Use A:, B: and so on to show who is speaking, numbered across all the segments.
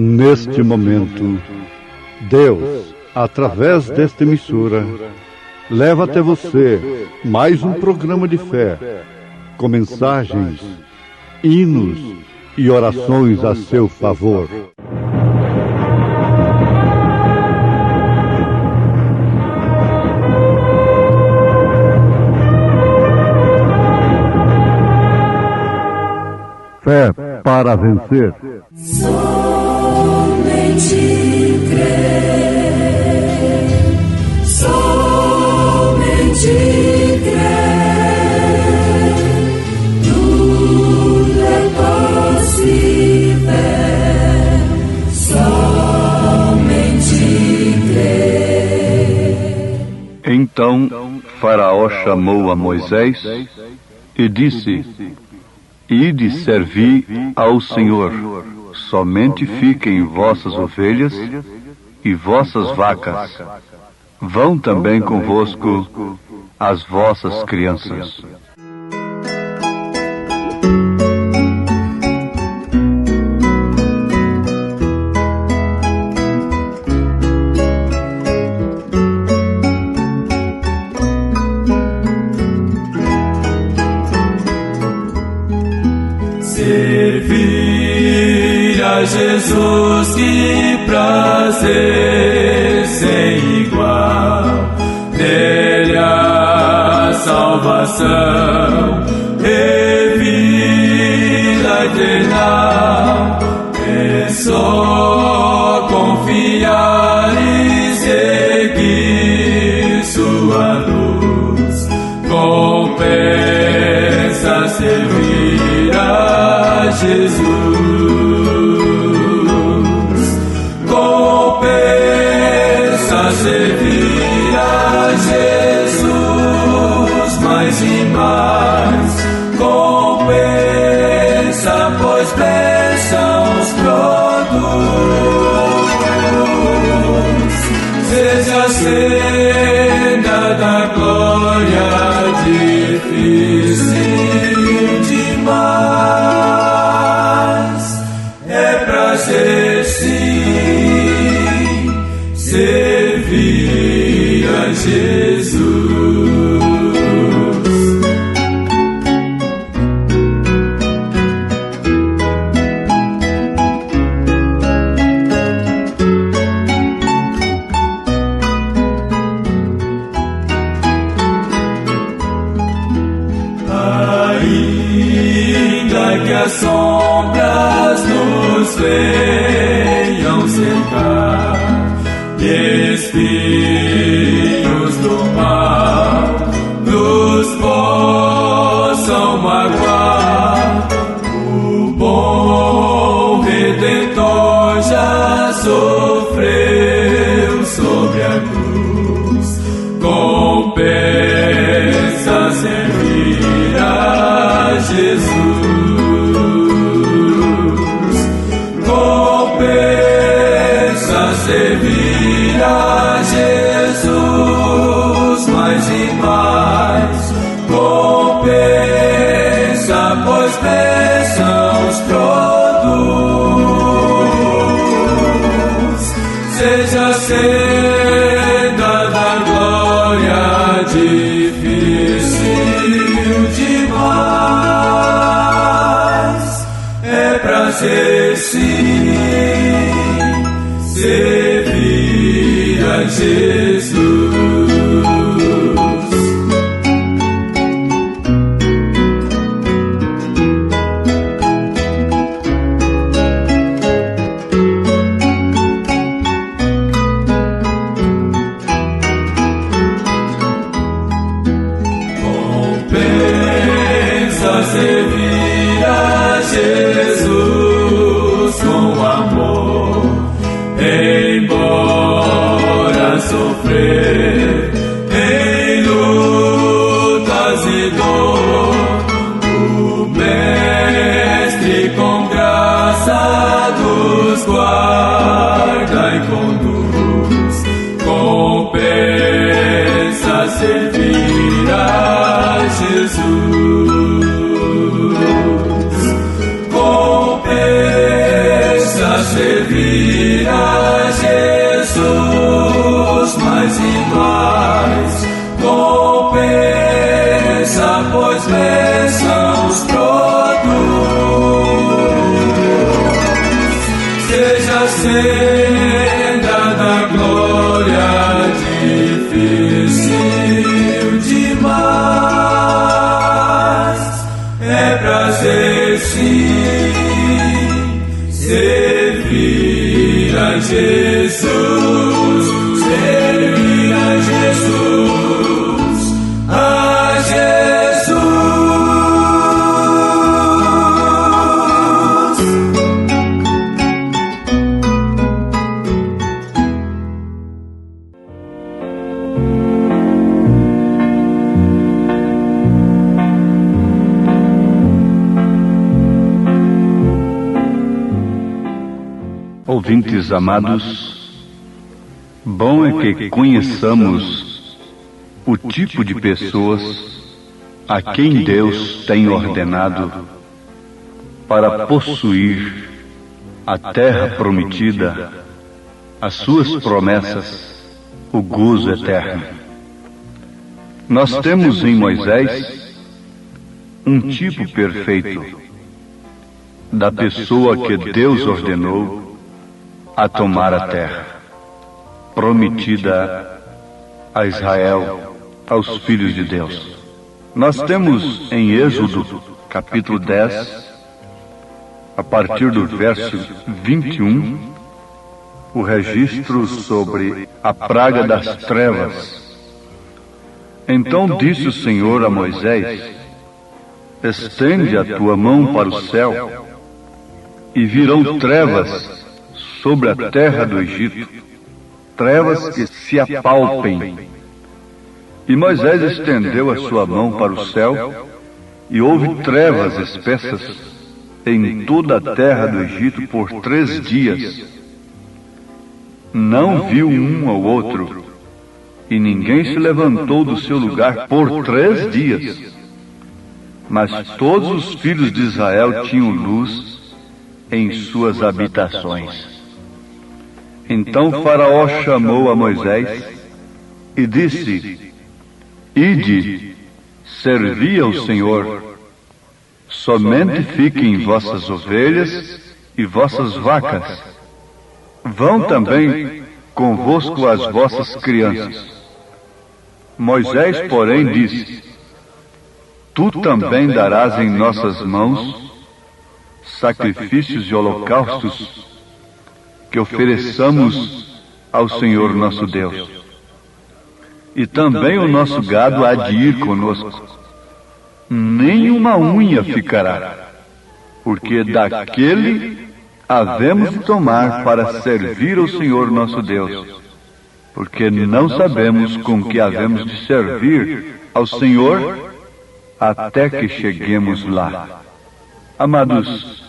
A: Neste momento, Deus, através desta emissora, leva até você mais um programa de fé, com mensagens, hinos e orações a seu favor. Fé para vencer.
B: Somente crer, somente crer, tudo é possível, somente crer.
C: Então Faraó chamou a Moisés e disse: Ide servir ao Senhor, somente fiquem vossas ovelhas e vossas vacas. Vão também convosco as vossas crianças.
B: Servir a Jesus, que prazer sem igual, nele a salvação e vida eterna. É só confiar e seguir sua luz, compensa servir a Jesus, compensa servir a Jesus mais e mais, compensa, pois bênçãos produz. Seja a senda da glória difícil demais, é prazer sim servir a Jesus. Que as sombras nos venham cercar e espinhos do mal nos possam magoar, o bom Redentor já sofreu sobre a cruz, compensa servir a Jesus. Servir a Jesus mais e mais, compensa, pois bênçãos produz. Seja a senda da glória difícil demais, é prazer sim servir a Jesus. Compensa servir a Jesus com amor, embora sofrer em lutas e dor, o Mestre com graça nos guarda e conduz. Compensa servir a Jesus, compensa servir Jesus, servir a Jesus, a Jesus.
C: Ouvintes amados, bom é que conheçamos o tipo de pessoas a quem Deus tem ordenado para possuir a terra prometida, as suas promessas, o gozo eterno. Nós temos em Moisés um tipo perfeito da pessoa que Deus ordenou a tomar a terra prometida a Israel, aos filhos de Deus. Nós temos em Êxodo, capítulo 10, a partir do verso 21, o registro sobre a praga das trevas. Então disse o Senhor a Moisés: estende a tua mão para o céu, e virão trevas sobre a terra do Egito, trevas que se apalpem. E Moisés estendeu a sua mão para o céu, e houve trevas espessas em toda a terra do Egito por 3 dias. Não viu um ao outro, e ninguém se levantou do seu lugar por 3 dias. Mas todos os filhos de Israel tinham luz em suas habitações. Então Faraó chamou a Moisés e disse: ide, servi ao Senhor, somente fiquem vossas ovelhas e vossas vacas. Vão também convosco as vossas crianças. Moisés, porém, disse: tu também darás em nossas mãos sacrifícios e holocaustos que ofereçamos ao Senhor nosso Deus. E também o nosso gado há de ir conosco. Nenhuma unha ficará, porque daquele havemos de tomar para servir ao Senhor nosso Deus, porque não sabemos com que havemos de servir ao Senhor até que cheguemos lá. Amados,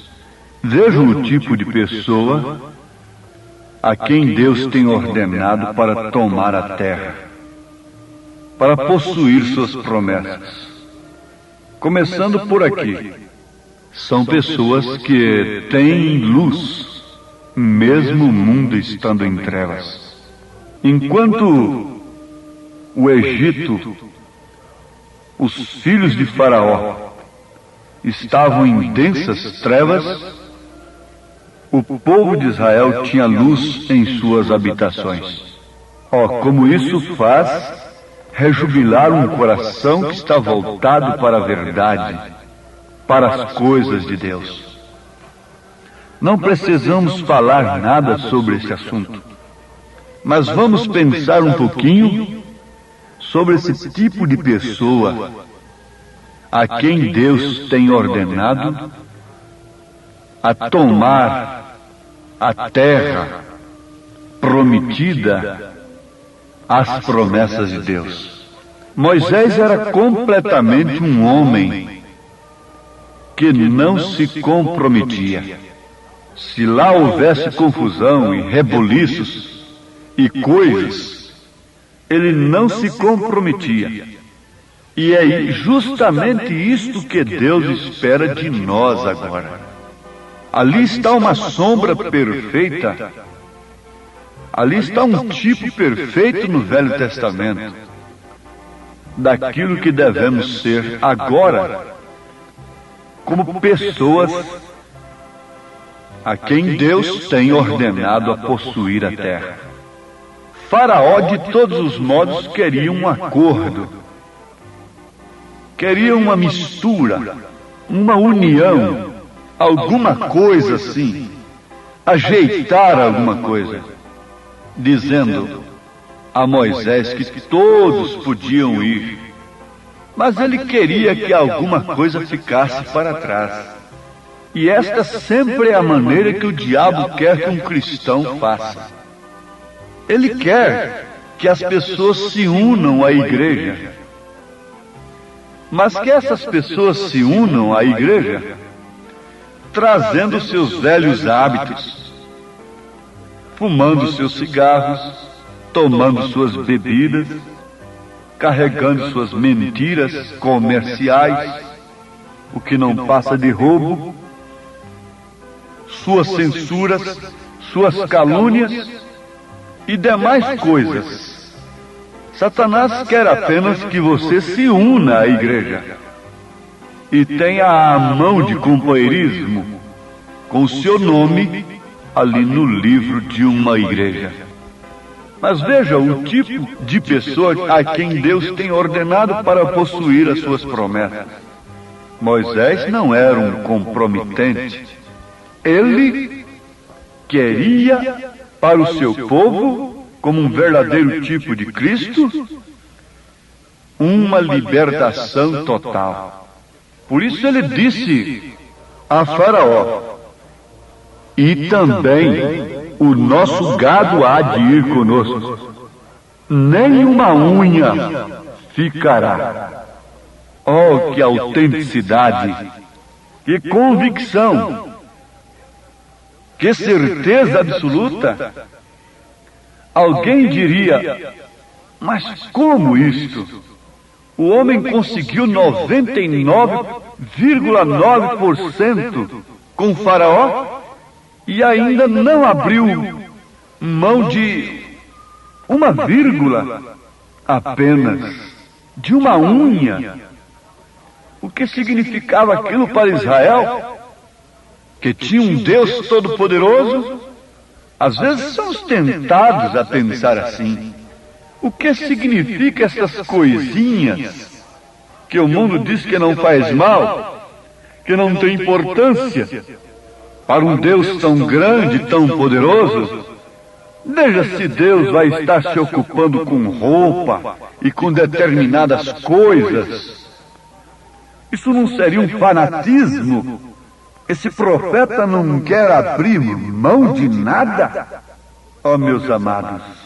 C: vejam o tipo de pessoa a quem Deus tem ordenado para tomar a terra, para possuir suas promessas. Começando por aqui, são pessoas que têm luz, mesmo o mundo estando em trevas. Enquanto o Egito, os filhos de Faraó, estavam em densas trevas, o povo de Israel tinha luz em suas habitações. Como isso faz rejubilar um coração que está voltado para a verdade, para as coisas de Deus. Não precisamos falar nada sobre esse assunto, mas vamos pensar um pouquinho sobre esse tipo de pessoa a quem Deus tem ordenado a tomar a terra prometida, as promessas de Deus. Moisés era completamente um homem que não se comprometia. Se lá houvesse confusão e rebuliços e coisas, ele não se comprometia. E é justamente isto que Deus espera de nós agora. Ali está uma sombra perfeita. Ali está um tipo perfeito no Velho Testamento daquilo que devemos ser agora, como pessoas a quem Deus tem ordenado a possuir a terra. Faraó, de todos os modos, queria um acordo, queria uma mistura, uma união, alguma coisa assim, ajeitar alguma coisa. dizendo a Moisés que todos podiam ir, mas ele queria que alguma coisa ficasse para trás. E esta sempre é a maneira que o diabo quer que um cristão faça. Ele quer que as pessoas se unam à igreja, mas que essas pessoas se unam à igreja trazendo seus velhos hábitos, fumando seus cigarros, tomando suas bebidas, carregando suas mentiras comerciais, o que não passa de roubo, suas censuras, suas calúnias e demais coisas. Satanás quer apenas que você se una à igreja e tenha a mão de companheirismo com o seu nome ali no livro de uma igreja. Mas veja o tipo de pessoa a quem Deus tem ordenado para possuir as suas promessas. Moisés não era um comprometente. Ele queria para o seu povo, como um verdadeiro tipo de Cristo, uma libertação total. Por isso ele disse a Faraó: e também o nosso gado há de ir conosco, nem uma unha ficará. Oh, que autenticidade, que convicção, que certeza absoluta! Alguém diria: mas como isto? O homem conseguiu 99,9% com Faraó e ainda não abriu mão de uma vírgula apenas, de uma unha. O que significava aquilo para Israel? Que tinha um Deus todo-poderoso? Às vezes somos tentados a pensar assim. O que significa essas coisinhas que o mundo diz que não faz mal, que não tem importância para um Deus tão grande, tão poderoso? Veja se Deus vai estar se ocupando com roupa e com determinadas coisas. Isso não seria um fanatismo? Esse profeta não quer abrir mão de nada? Oh, meus amados,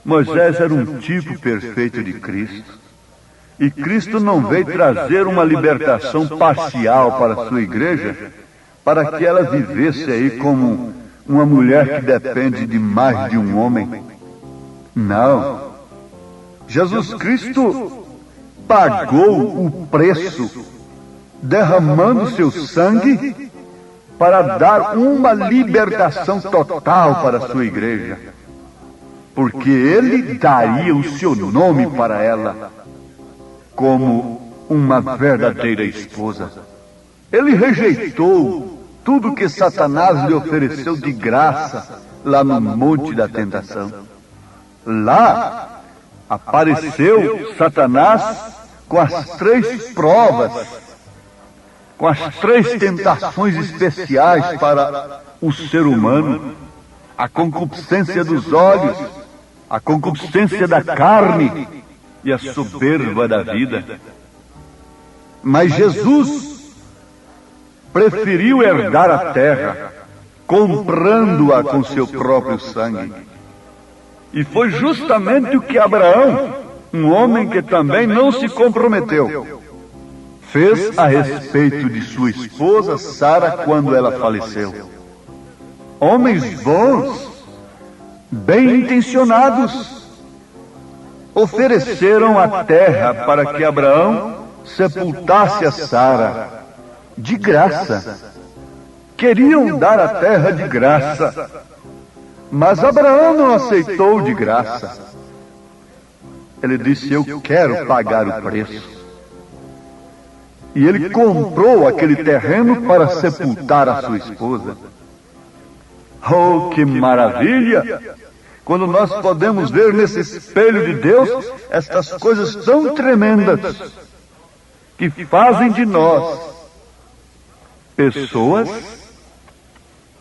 C: Moisés era um tipo perfeito de Cristo. E Cristo não veio trazer uma libertação parcial para a sua igreja, para que ela vivesse aí como uma mulher que depende de mais de um homem. Não. Jesus Cristo pagou o preço, derramando seu sangue para dar uma libertação total para a sua igreja. Porque ele daria o seu nome para ela como uma verdadeira esposa. Ele rejeitou tudo que Satanás lhe ofereceu de graça lá no Monte da Tentação. Lá apareceu Satanás com as 3 provas, com as 3 tentações especiais para o ser humano: a concupiscência dos olhos, a concupiscência da carne e a soberba da vida. Mas Jesus preferiu herdar a terra, comprando-a com seu próprio sangue. E foi justamente o que Abraão, um homem que também não se comprometeu, fez a respeito de sua esposa Sara quando ela faleceu. Homens bons, bem intencionados, ofereceram a terra para que Abraão sepultasse a Sara de graça. Queriam dar a terra de graça, mas Abraão não aceitou de graça. Ele disse: eu quero pagar o preço. E ele comprou aquele terreno para sepultar a sua esposa. Oh, que maravilha! Quando nós podemos ver nesse espelho de Deus estas coisas tão tremendas que fazem de nós pessoas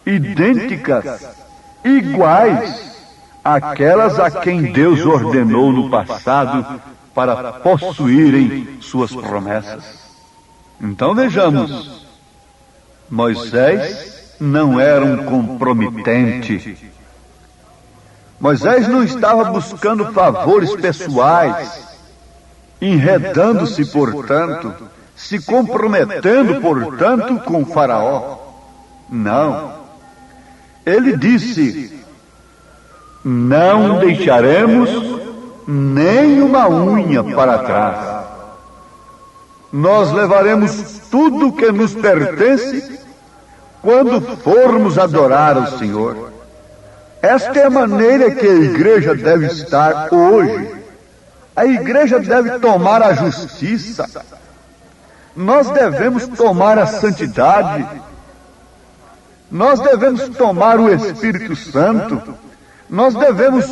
C: idênticas, iguais aquelas a quem Deus ordenou no passado para possuírem suas promessas. Então vejamos, Moisés não era um comprometente. Moisés não estava buscando favores pessoais, enredando-se, portanto, se comprometendo, portanto, com o faraó. Não. Ele disse: não deixaremos nem uma unha para trás. Nós levaremos tudo que nos pertence quando formos adorar ao Senhor. Esta é a maneira que a igreja deve estar hoje. A igreja deve tomar a justiça. Nós devemos tomar a santidade. Nós devemos tomar o Espírito Santo. Nós devemos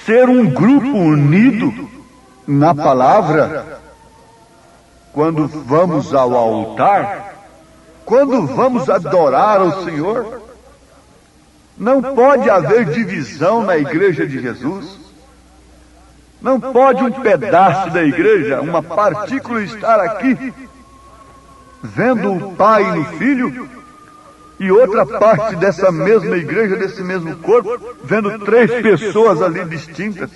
C: ser um grupo unido na palavra. Quando vamos ao altar, quando vamos adorar ao Senhor, não pode haver divisão na igreja de Jesus. Não pode um pedaço da igreja, uma partícula, estar aqui, vendo o Pai no Filho, e outra parte dessa mesma igreja, desse mesmo corpo, vendo três pessoas ali distintas.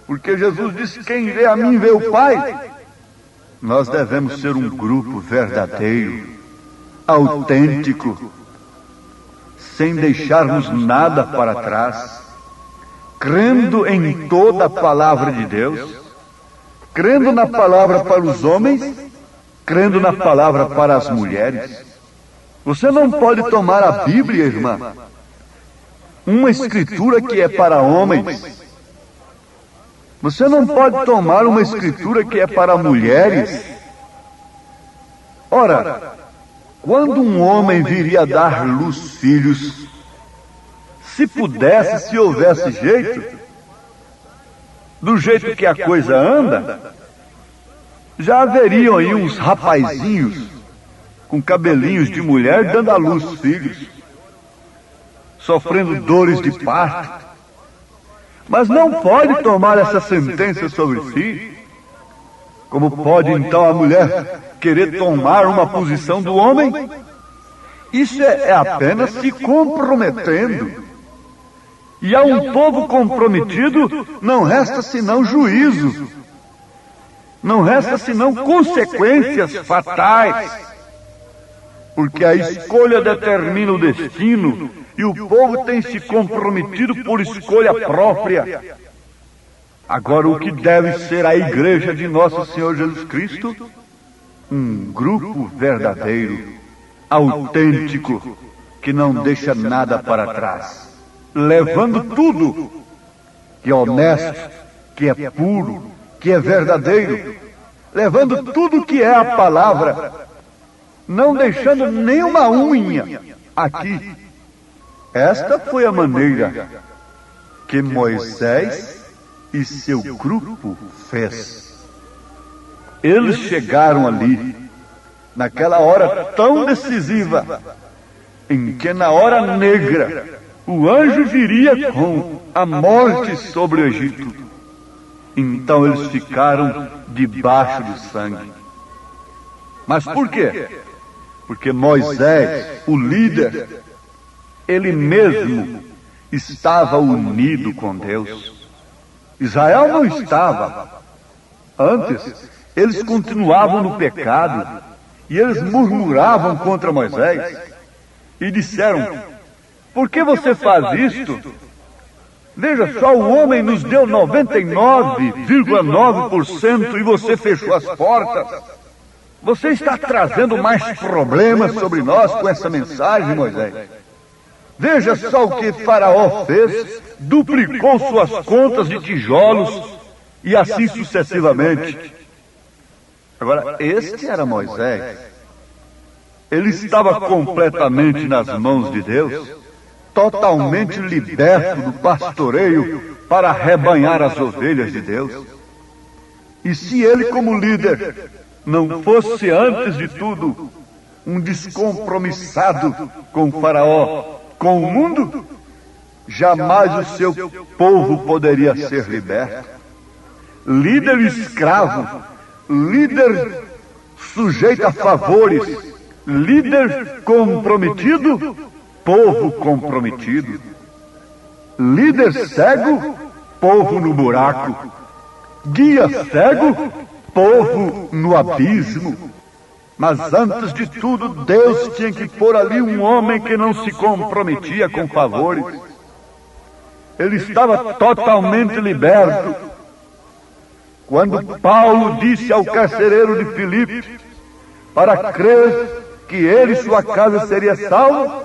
C: Porque Jesus disse: quem vê a mim vê o Pai. Nós devemos ser um grupo verdadeiro, autêntico, sem deixarmos nada para trás, crendo em toda a palavra de Deus, crendo na palavra para os homens, crendo na palavra para as mulheres. Você não pode tomar a Bíblia, irmã, uma escritura que é para homens. Você não pode tomar uma escritura que é para mulheres. Ora, quando um homem viria dar luz filhos, se pudesse, se houvesse jeito, do jeito que a coisa anda, já haveriam aí uns rapazinhos com cabelinhos de mulher dando à luz filhos, sofrendo dores de parto. Mas não pode tomar essa sentença sobre si. Como pode então a mulher querer tomar uma posição do homem? Isso é apenas se comprometendo. E a um povo comprometido não resta senão juízo. Não resta senão consequências fatais. Porque a escolha determina o destino, e o povo tem se comprometido por escolha própria. Agora, o que deve ser a igreja de nosso Senhor Jesus Cristo? Um grupo verdadeiro, autêntico, que não deixa nada para trás, levando tudo que é honesto, que é puro, que é verdadeiro, levando tudo que é a palavra, não deixando nenhuma unha aqui. Esta foi a maneira que Moisés e seu grupo fez. Eles chegaram ali, naquela hora tão decisiva, em que na hora negra, o anjo viria com a morte sobre o Egito. Então eles ficaram debaixo do sangue. Mas por quê? Porque Moisés, o líder, ele mesmo estava unido com Deus. Israel não estava. Antes, eles continuavam no pecado, e eles murmuravam contra Moisés, e disseram: por que você faz isto? Veja só, o homem nos deu 99,9% e você fechou as portas. Você está trazendo mais problemas sobre nós com essa mensagem, Moisés. Veja só o que Faraó fez, duplicou suas contas de tijolos e assim sucessivamente. Agora, este era Moisés. Ele estava completamente nas mãos de Deus, totalmente liberto do pastoreio para arrebanhar as ovelhas de Deus. E se ele, como líder, não fosse, antes de tudo, um descompromissado com o Faraó, com o mundo, jamais o seu povo poderia ser liberto. Líder escravo, líder sujeito a favores, líder comprometido, povo comprometido. Líder cego, povo no buraco. Guia cego, povo no abismo. Mas antes de tudo, Deus tinha que pôr ali um homem que não se comprometia com favores. Ele estava totalmente liberto. Quando Paulo disse ao carcereiro de Filipe para crer que ele e sua casa seria salvo,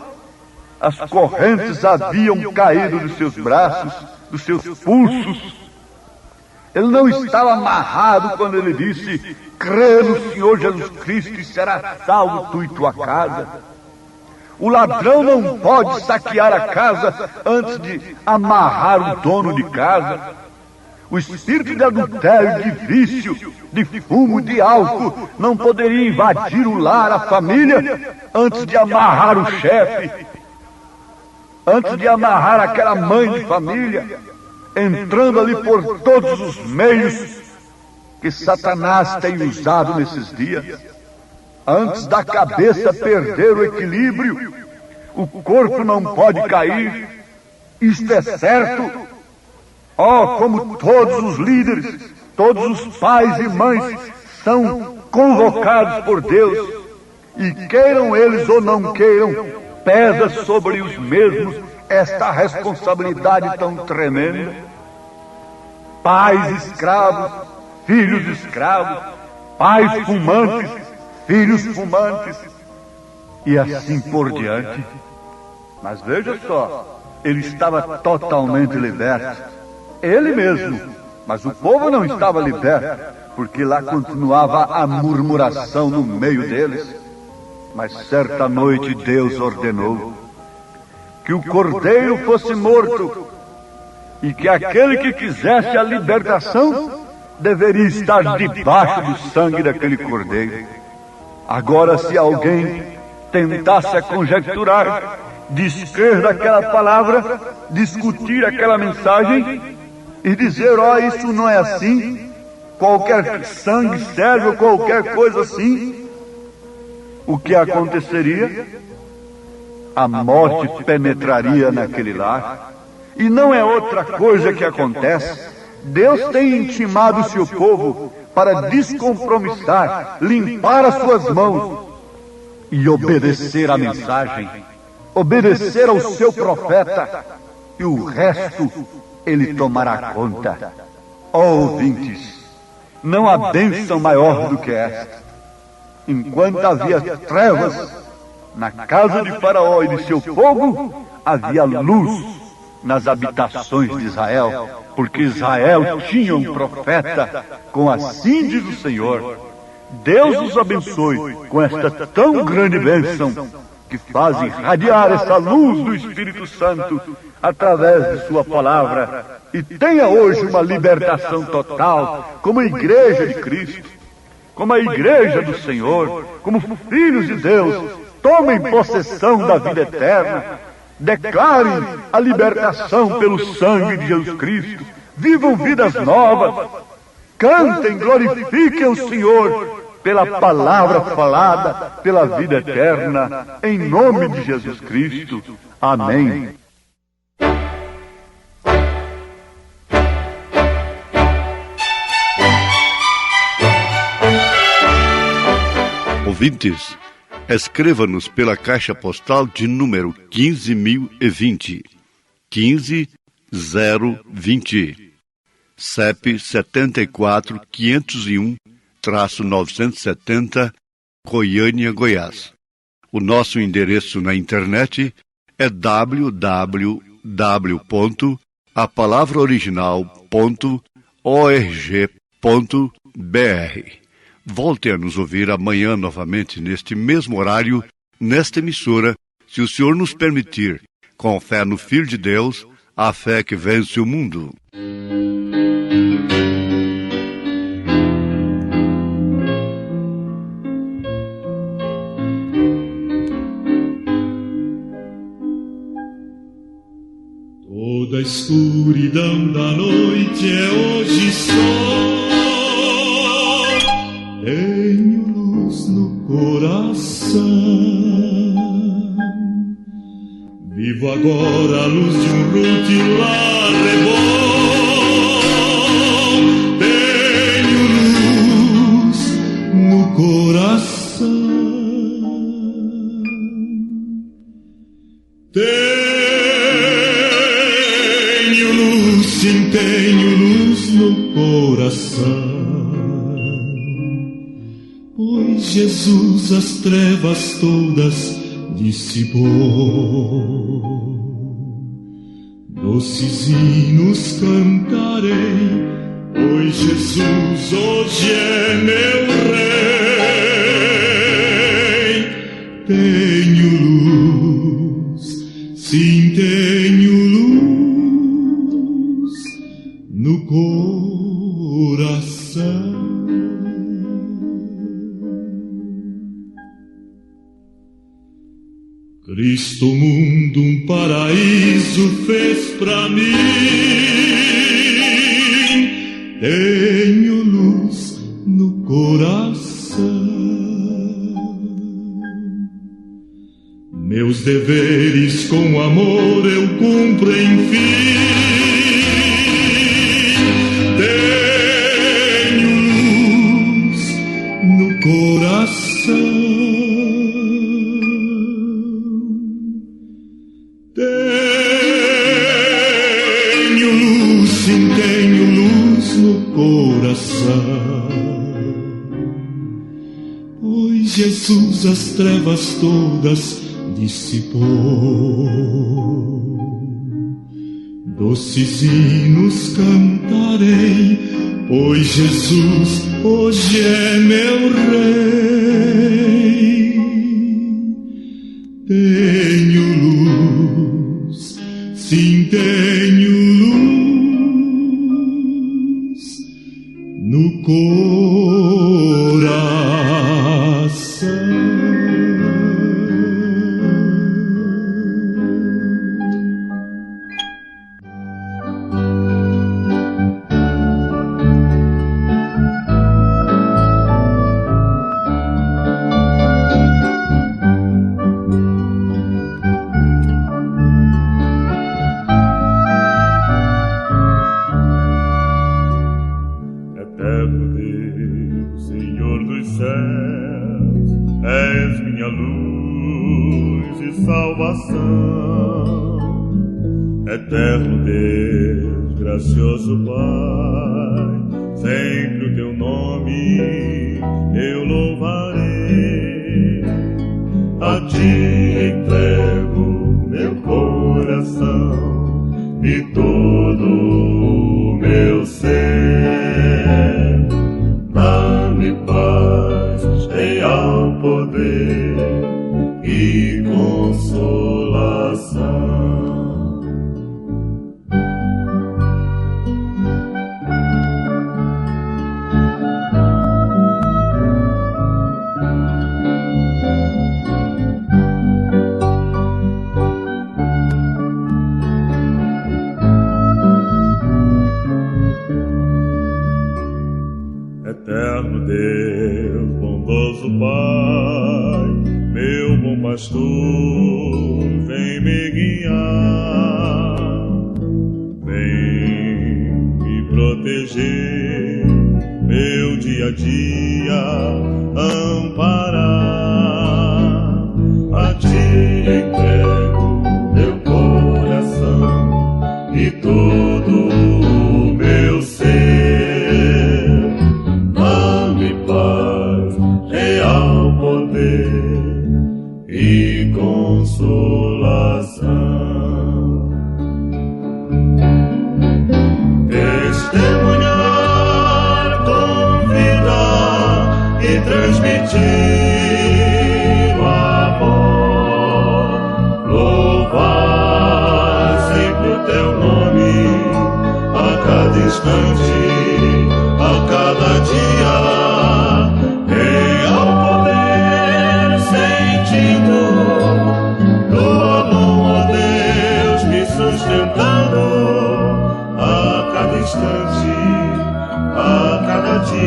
C: as correntes haviam caído dos seus braços, dos seus pulsos. Ele não estava amarrado quando ele disse: crê no Senhor Jesus Cristo e será salvo tu e tua casa. O ladrão não pode saquear a casa antes de amarrar o dono de casa. O espírito de adultério, de vício, de fumo, de álcool não poderia invadir o lar, a família, antes de amarrar o chefe, antes de amarrar aquela mãe de família, entrando ali por todos os meios que Satanás tem usado nesses dias. Antes da cabeça perder o equilíbrio, o corpo não pode cair. Isto é certo. Oh, como todos os líderes, todos os pais e mães são convocados por Deus, e queiram eles ou não queiram, pesa sobre os mesmos esta responsabilidade tão tremenda. Pais escravos, filhos escravos, pais fumantes, filhos fumantes, e assim por diante. Mas veja só, ele estava totalmente liberto. Ele mesmo, mas o povo não estava liberto, porque lá continuava a murmuração no meio deles. Mas certa noite Deus ordenou que o cordeiro fosse morto e que aquele que quisesse a libertação deveria estar debaixo do sangue daquele cordeiro. Agora, se alguém tentasse a conjecturar, descrer daquela palavra, discutir aquela mensagem e dizer: ó, isso não é assim, qualquer sangue serve ou qualquer coisa assim, o que aconteceria? A morte penetraria naquele lar. E não é outra coisa que acontece. Deus tem intimado o seu povo para descompromissar, limpar as suas mãos e obedecer à mensagem, obedecer ao seu profeta, e o resto ele tomará conta. Ó ouvintes, não há bênção maior do que esta. Enquanto havia trevas na casa de Faraó e de seu povo, havia luz nas habitações de Israel, porque Israel tinha um profeta, com assim diz o Senhor. Deus os abençoe com esta tão grande bênção, que faz irradiar essa luz do Espírito Santo através de sua palavra, e tenha hoje uma libertação total, como a igreja de Cristo, como a igreja do Senhor, como filhos de Deus. Tomem possessão da vida eterna, declarem a libertação pelo sangue de Jesus Cristo, vivam vidas novas, cantem, glorifiquem o Senhor pela palavra falada, pela vida eterna, em nome de Jesus Cristo. Amém.
A: Ouvintes, escreva-nos pela caixa postal de número 15.020, 15020, CEP 74.501-970, Goiânia, Goiás. O nosso endereço na internet é www.apalavraoriginal.org.br. Volte a nos ouvir amanhã novamente neste mesmo horário, nesta emissora, se o Senhor nos permitir, com fé no Filho de Deus, a fé que vence o mundo.
D: escuridão da noite é hoje só. Tenho luz no coração. Vivo agora a luz de um rutilar rebol. Tenho luz no coração. Tenho luz, sim, tenho luz no coração. Pois Jesus as trevas todas dissipou. Doces hinos cantarei, pois Jesus hoje é meu Rei. Tenho luz, sim, tenho luz no coração. Cristo mundo um paraíso fez pra mim. Tenho luz no coração. Meus deveres com amor eu cumpro enfim. Tenho luz no coração. Tenho luz, sim, tenho luz no coração. Pois Jesus as trevas todas dissipou. Doces hinos cantarei, pois Jesus hoje é meu Rei. Tenho luz, sim, tenho luz no coração.
E: Eterno Deus, gracioso Pai, sempre o teu nome eu louvarei. A ti entrego meu coração e todo o meu ser. Dá-me paz, real poder e consolação. Eterno Deus, bondoso Pai, meu bom pastor, vem me guiar, vem me proteger, meu dia a dia amparar. A ti entrego meu coração e todo o meu ser. Real poder e consolação. Testemunhar, convidar e transmitir o amor. Louvar sempre o teu nome a cada instante, a cada dia. Tua mão, ó Deus, me sustentando, a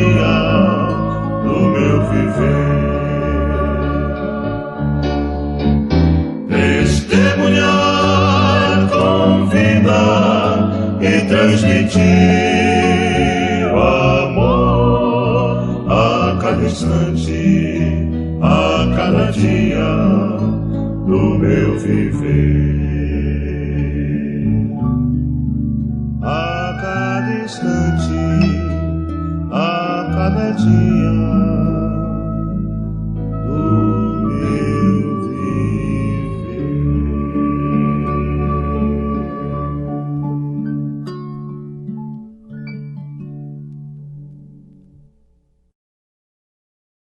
E: dia do meu viver. Testemunhar com vida e transmitir o amor a cada instante, a cada dia do meu viver. A cada instante, a cada dia